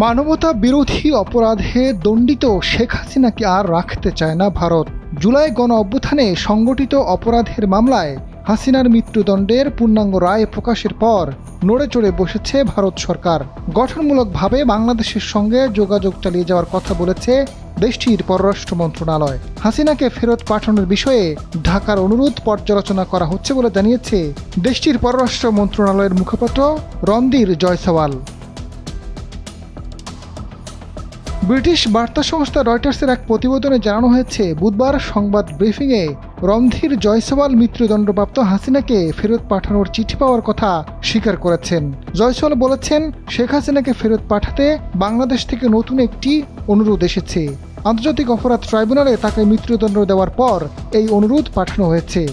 মানবতা বিরোধী অপরাধে দণ্ডিত শেখ হাসিনাকে আর রাখতে চায় না ভারত। জুলাই গণ অভ্যুত্থানে সংগঠিত অপরাধের মামলায় হাসিনার মৃত্যুদণ্ডের পূর্ণাঙ্গ রায় প্রকাশের পর নড়ে চড়ে বসেছে ভারত সরকার। গঠনমূলকভাবে বাংলাদেশের সঙ্গে যোগাযোগ চালিয়ে যাওয়ার কথা বলেছে দেশটির পররাষ্ট্র মন্ত্রণালয়। হাসিনাকে ফেরত পাঠানোর বিষয়ে ঢাকার অনুরোধ পর্যালোচনা করা হচ্ছে বলে জানিয়েছে দেশটির পররাষ্ট্র মন্ত্রণালয়ের মুখপাত্র রণধীর জয়সওয়াল। ব্রিটিশ বার্তা সংস্থা রয়টার্সের এক প্রতিবেদনে জানানো হয়েছে, বুধবার সংবাদ ব্রিফিংয়ে রণধীর জয়সওয়াল মৃত্যুদণ্ডপ্রাপ্ত হাসিনাকে ফেরত পাঠানোর চিঠি পাওয়ার কথা স্বীকার করেছেন। জয়সওয়াল বলেছেন, শেখ হাসিনাকে ফেরত পাঠাতে বাংলাদেশ থেকে নতুন একটি অনুরোধ এসেছে। আন্তর্জাতিক অপরাধ ট্রাইব্যুনালে তাকে মৃত্যুদণ্ড দেওয়ার পর এই অনুরোধ পাঠানো হয়েছে।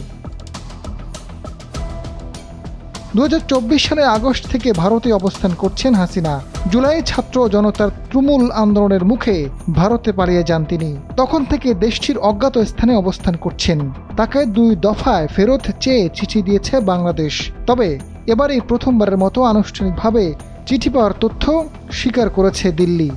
2024 সালের আগস্ট থেকে ভারতে অবস্থান করছেন হাসিনা। জুলাই ছাত্র জনতার তুমুল আন্দোলনের মুখে ভারতে পালিয়ে যান তিনি। তখন থেকে দেশটির অজ্ঞাত স্থানে অবস্থান করছেন। তাকে 2 দফায় ফেরত চেয়ে চিঠি দিয়েছে বাংলাদেশ। তবে এবারই প্রথমবারের মতো আনুষ্ঠানিকভাবে চিঠি পাওয়ার তথ্য স্বীকার করেছে দিল্লি।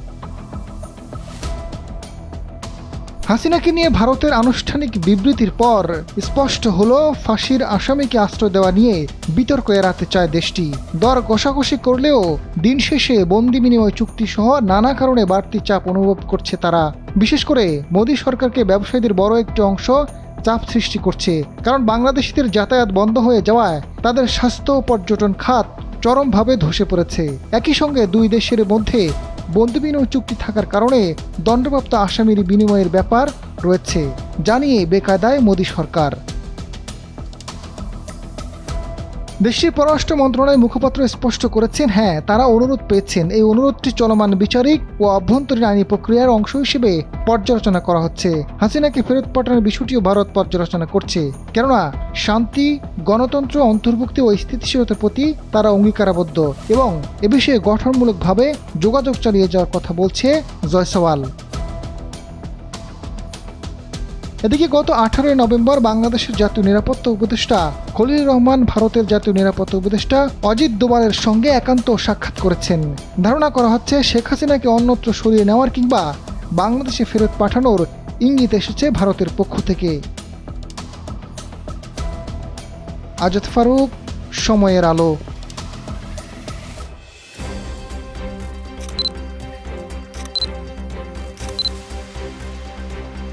হাসিনাকে নিয়ে ভারতের আনুষ্ঠানিক বিবৃতির পর স্পষ্ট হলো, ফাঁসির আসামিকে আশ্রয় দেওয়া নিয়ে বিতর্ক এড়াতে চায় দেশটি। দর কষাকষি করলেও দিন শেষে বন্দি বিনিময় চুক্তি সহ নানা কারণে বাড়তি চাপ অনুভব করছে তারা। বিশেষ করে মোদী সরকারকে ব্যবসায়ীদের বড় একটি অংশ চাপ সৃষ্টি করছে, কারণ বাংলাদেশিদের যাতায়াত বন্ধ হয়ে যাওয়ায় তাদের স্বাস্থ্য ও পর্যটন খাত চরমভাবে ধসে পড়েছে। একই সঙ্গে 2 দেশের মধ্যে বন্দি বিনিময় চুক্তি থাকার কারণে দণ্ডপ্রাপ্ত আসামির বিনিময়ের ব্যাপার রয়েছে, জানিয়ে বেকায়দায় মোদী সরকার। দেশটির পররাষ্ট্র মন্ত্রণালয়ের মুখপাত্র স্পষ্ট করেছেন, হ্যাঁ, তারা অনুরোধ পেয়েছেন। এই অনুরোধটি চলমান বিচারিক ও অভ্যন্তরীণ আইনি প্রক্রিয়ার অংশ হিসেবে পর্যালোচনা করা হচ্ছে। হাসিনাকে ফেরত পাঠানোর বিষয়টিও ভারত পর্যালোচনা করছে, কেননা শান্তি, গণতন্ত্র, অন্তর্ভুক্তি ও স্থিতিশীলতার প্রতি তারা অঙ্গীকারাবদ্ধ এবং এ বিষয়ে গঠনমূলকভাবে যোগাযোগ চালিয়ে যাওয়ার কথা বলছে জয়সওয়াল। এদিকে গত 18 নভেম্বর বাংলাদেশের জাতীয় নিরাপত্তা উপদেষ্টা খলিলুর রহমান ভারতের জাতীয় নিরাপত্তা উপদেষ্টা অজিত দোভালের সঙ্গে একান্ত সাক্ষাৎ করেছেন। ধারণা করা হচ্ছে শেখ হাসিনাকে অন্যত্র সরিয়ে নেওয়ার কিংবা বাংলাদেশে ফেরত পাঠানোর ইঙ্গিত এসেছে ভারতের পক্ষ থেকে। আজাদ ফারুক, সময়ের আলো।